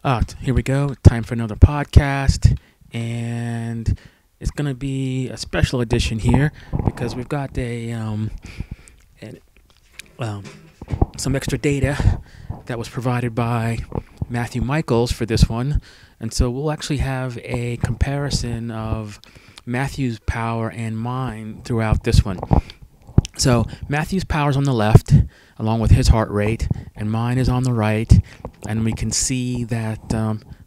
Here we go. Time for another podcast. And it's going to be a special edition here because we've got an, um, some extra data that was provided by Matthew Michaels for this one. And so we'll actually have a comparison of Matthew's power and mine throughout this one. So Matthew's power is on the left, along with his heart rate, and mine is on the right. And we can see that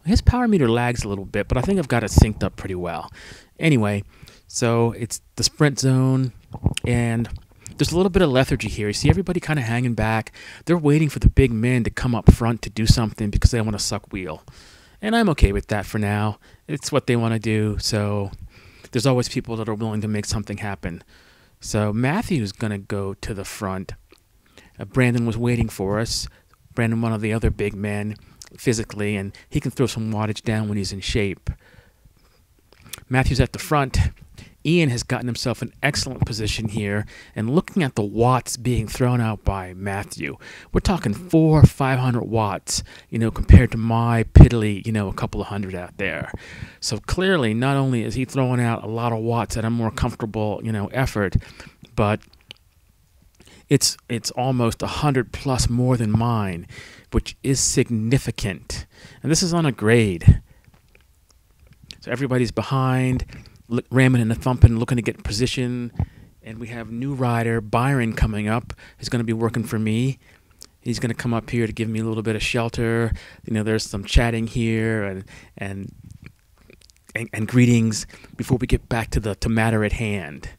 his power meter lags a little bit, but I think I've got it synced up pretty well. Anyway, so it's the sprint zone, and there's a little bit of lethargy here. You see everybody kind of hanging back. They're waiting for the big men to come up front to do something because they want to suck wheel. And I'm okay with that for now. It's what they want to do, so there's always people that are willing to make something happen. So Matthew's going to go to the front. Brandon was waiting for us. Brandon, one of the other big men physically, and he can throw some wattage down when he's in shape. Matthew's at the front. Ian has gotten himself an excellent position here, and looking at the watts being thrown out by Matthew, we're talking 400 or 500 watts, compared to my piddly, a couple of hundred out there. So clearly, not only is he throwing out a lot of watts at a more comfortable, effort, but it's almost 100 plus more than mine, which is significant. And this is on a grade. So everybody's behind, ramming and thumping, looking to get position. And we have new rider, Byron, coming up. He's going to be working for me. He's going to come up here to give me a little bit of shelter. There's some chatting here and greetings before we get back to the matter at hand.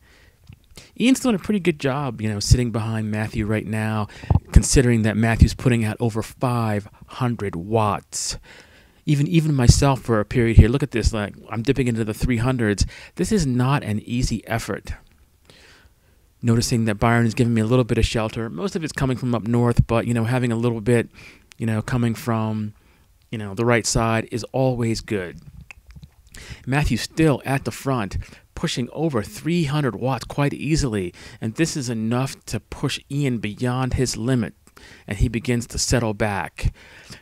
Ian's doing a pretty good job, sitting behind Matthew right now, considering that Matthew's putting out over 500 watts. Even myself for a period here, look at this, like I'm dipping into the 300s. This is not an easy effort. Noticing that Byron is giving me a little bit of shelter. Most of it's coming from up north, but, having a little bit, coming from, the right side is always good. Matthew's still at the front, pushing over 300 watts quite easily, and this is enough to push Ian beyond his limit, and he begins to settle back,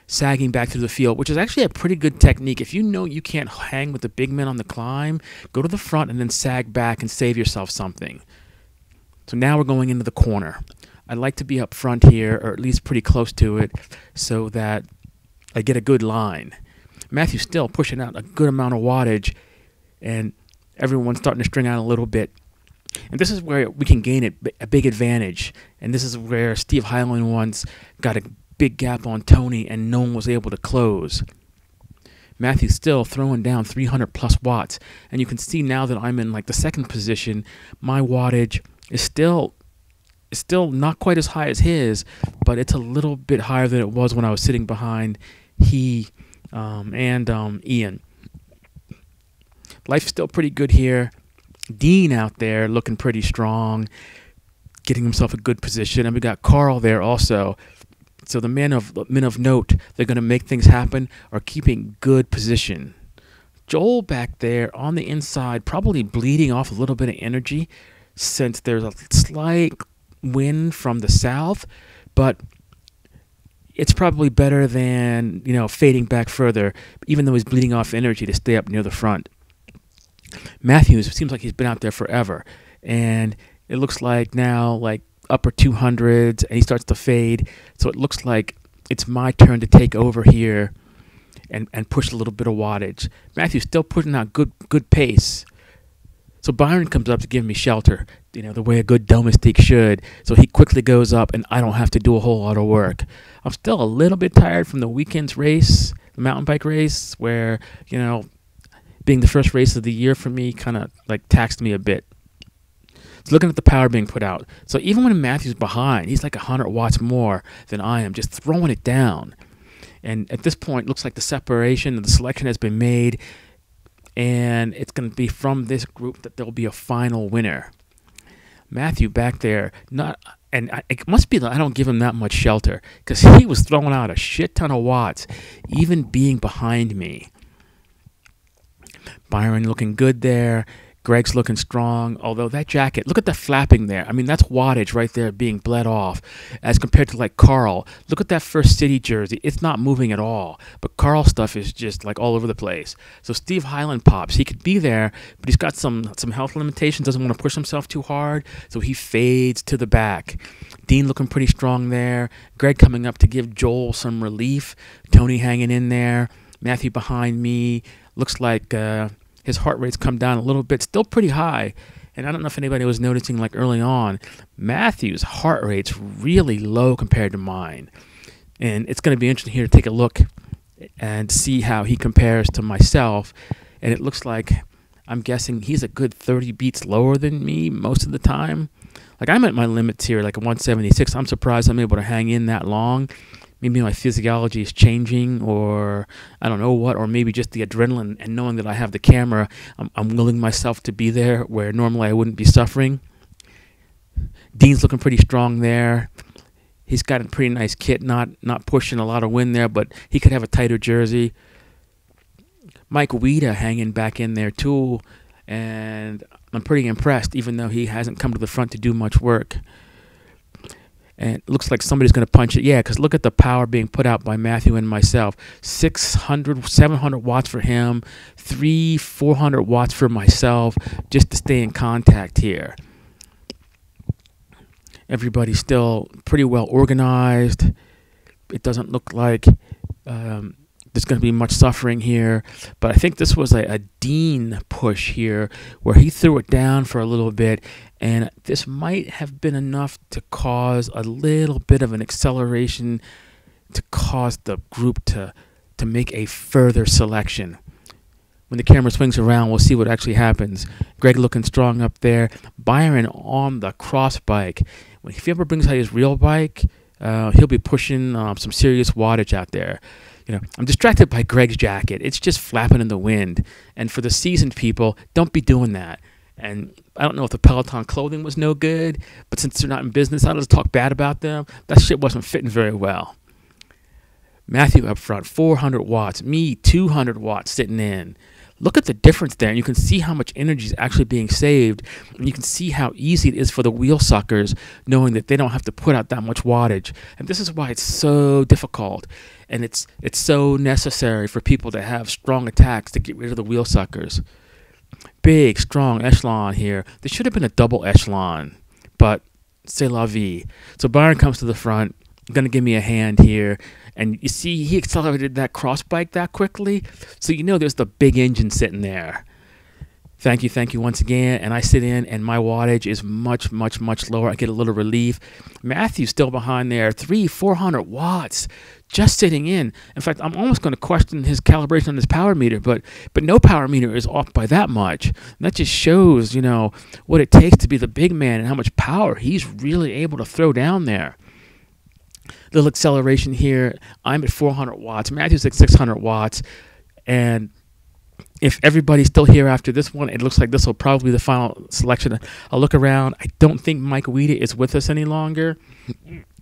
sagging back through the field, which is actually a pretty good technique. If you know you can't hang with the big men on the climb, go to the front and then sag back and save yourself something. So now we're going into the corner. I'd like to be up front here, or at least pretty close to it, so that I get a good line. Matthew's still pushing out a good amount of wattage, and everyone's starting to string out a little bit. And this is where we can gain a big advantage. And this is where Steve Highland once got a big gap on Tony, and no one was able to close. Matthew's still throwing down 300 plus watts. And you can see now that I'm in like the second position, my wattage is still not quite as high as his, but it's a little bit higher than it was when I was sitting behind Ian. Life's still pretty good here. Dean out there looking pretty strong, getting himself a good position. And we got Carl there also. So the men of note, they're going to make things happen, are keeping good position. Joel back there on the inside, probably bleeding off a little bit of energy since there's a slight wind from the south, but it's probably better than, fading back further, even though he's bleeding off energy, to stay up near the front. Matthews, it seems like he's been out there forever, and it looks like now like upper 200s, and he starts to fade, so it looks like it's my turn to take over here and push a little bit of wattage. Matthew's still putting out good pace. So Byron comes up to give me shelter, the way a good domestique should. So he quickly goes up, and I don't have to do a whole lot of work. I'm still a little bit tired from the weekend's race, the mountain bike race, where, being the first race of the year for me kind of like taxed me a bit. So looking at the power being put out. So even when Matthew's behind, he's like 100 watts more than I am, just throwing it down. And at this point, it looks like the separation and the selection has been made, and it's going to be from this group that there'll be a final winner. Matthew back there, it must be that I don't give him that much shelter, because he was throwing out a shit ton of watts, even being behind me. Byron looking good there. Greg's looking strong, although that jacket, look at the flapping there. I mean, that's wattage right there being bled off as compared to like Carl. Look at that First City jersey. It's not moving at all, but Carl's stuff is just like all over the place. So Steve Hyland pops. He could be there, but he's got some health limitations, doesn't want to push himself too hard, so he fades to the back. Dean looking pretty strong there. Greg coming up to give Joel some relief. Tony hanging in there. Matthew behind me. Looks like his heart rate's come down a little bit, still pretty high. And I don't know if anybody was noticing, like early on, Matthew's heart rate's really low compared to mine. And it's going to be interesting here to take a look and see how he compares to myself. And it looks like, I'm guessing he's a good 30 beats lower than me most of the time. Like, I'm at my limits here, like a 176. I'm surprised I'm able to hang in that long. Maybe my physiology is changing, or I don't know what, or maybe just the adrenaline and knowing that I have the camera, I'm willing myself to be there where normally I wouldn't be suffering. Dean's looking pretty strong there. He's got a pretty nice kit, not pushing a lot of wind there, but he could have a tighter jersey. Mike Weida hanging back in there too, and I'm pretty impressed, even though he hasn't come to the front to do much work. And it looks like somebody's going to punch it. Yeah, because look at the power being put out by Matthew and myself. 600, 700 watts for him, 400 watts for myself, just to stay in contact here. Everybody's still pretty well organized. It doesn't look like there's going to be much suffering here. But I think this was a Dean push here where he threw it down for a little bit. And this might have been enough to cause a little bit of an acceleration to cause the group to make a further selection. When the camera swings around, we'll see what actually happens. Greg looking strong up there. Byron on the cross bike. If he ever brings out his real bike, he'll be pushing some serious wattage out there. You know, I'm distracted by Greg's jacket. It's just flapping in the wind. And for the seasoned people, don't be doing that. And I don't know if the Peloton clothing was no good, but since they're not in business, I don't just talk bad about them. That shit wasn't fitting very well. Matthew up front, 400 watts. Me, 200 watts sitting in. Look at the difference there. And you can see how much energy is actually being saved. And you can see how easy it is for the wheel suckers, knowing that they don't have to put out that much wattage. And this is why it's so difficult. And it's so necessary for people to have strong attacks to get rid of the wheel suckers. Big, strong echelon here. There should have been a double echelon, but c'est la vie. So Byron comes to the front, going to give me a hand here. And you see, he accelerated that cross bike that quickly. So you know there's the big engine sitting there. Thank you once again. And I sit in, and my wattage is much, much, much lower. I get a little relief. Matthew's still behind there, 400 watts, just sitting in. In fact, I'm almost going to question his calibration on his power meter, but no power meter is off by that much. And that just shows, you know, what it takes to be the big man and how much power he's really able to throw down there. Little acceleration here. I'm at 400 watts. Matthew's at 600 watts. And if everybody's still here after this one, it looks like this will probably be the final selection. I'll look around. I don't think Mike Weida is with us any longer,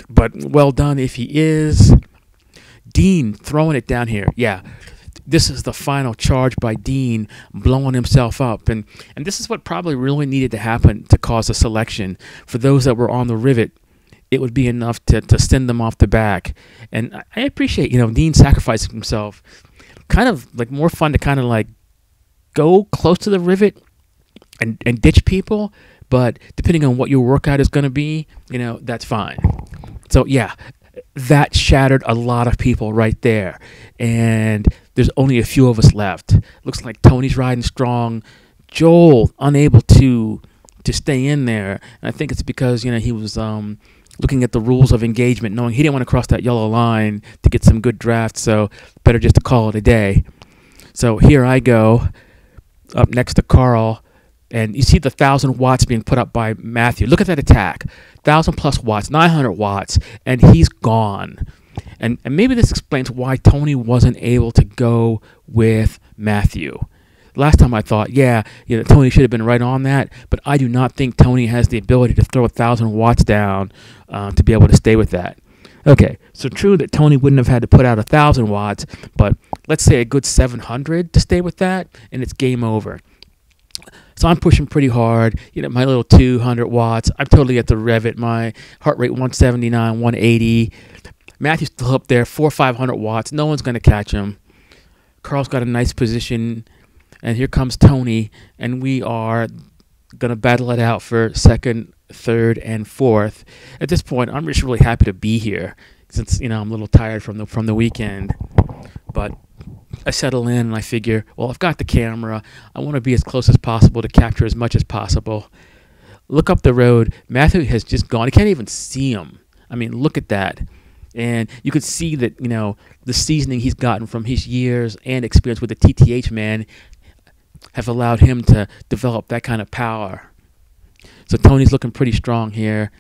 but well done if he is. Dean throwing it down here. Yeah, this is the final charge by Dean, blowing himself up. And this is what probably really needed to happen to cause a selection. For those that were on the rivet, it would be enough to send them off the back. And I appreciate, you know, Dean sacrificing himself. Kind of like more fun to kind of like go close to the rivet and ditch people, but depending on what your workout is going to be, you know, that's fine. So yeah, that shattered a lot of people right there, and there's only a few of us left. Looks like Tony's riding strong. Joel unable to stay in there, and I think it's because, you know, he was looking at the rules of engagement, knowing he didn't want to cross that yellow line to get some good drafts, so better just to call it a day. So here I go, up next to Carl, and you see the 1,000 watts being put up by Matthew. Look at that attack, 1,000 plus watts, 900 watts, and he's gone. And maybe this explains why Tony wasn't able to go with Matthew. Last time I thought, yeah, you know, Tony should have been right on that, but I do not think Tony has the ability to throw 1,000 watts down to be able to stay with that. Okay, so true that Tony wouldn't have had to put out 1,000 watts, but let's say a good 700 to stay with that, and it's game over. So I'm pushing pretty hard, my little 200 watts. I'm totally at the rev it. My heart rate 179, 180. Matthew's still up there, 500 watts. No one's going to catch him. Carl's got a nice position. And here comes Tony. And we are going to battle it out for second, third, and fourth. At this point, I'm just really happy to be here since, I'm a little tired from the weekend. But I settle in and I figure, well, I've got the camera. I want to be as close as possible to capture as much as possible. Look up the road. Matthew has just gone. I can't even see him. I mean, look at that. And you could see that, the seasoning he's gotten from his years and experience with the TTH man have allowed him to develop that kind of power. So Tony's looking pretty strong here.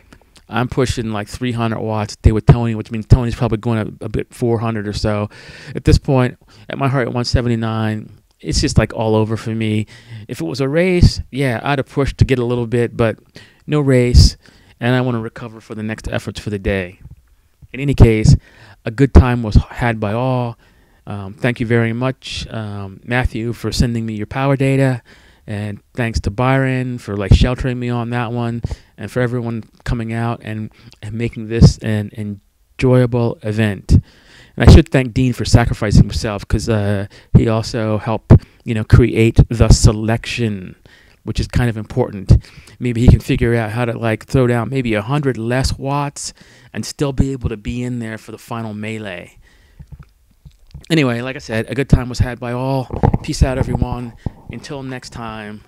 I'm pushing like 300 watts a day with Tony, which means Tony's probably going a bit 400 or so. At this point, at my heart at 179, it's just like all over for me. If it was a race, yeah, I'd have pushed to get a little bit, but no race, and I want to recover for the next efforts for the day. In any case, a good time was had by all. Thank you very much, Matthew, for sending me your power data. And thanks to Byron for sheltering me on that one, and for everyone coming out and making this an enjoyable event. And I should thank Dean for sacrificing himself, because he also helped create the selection, which is kind of important. Maybe he can figure out how to throw down maybe 100 less watts and still be able to be in there for the final melee. Anyway, like I said, a good time was had by all. Peace out, everyone. Until next time,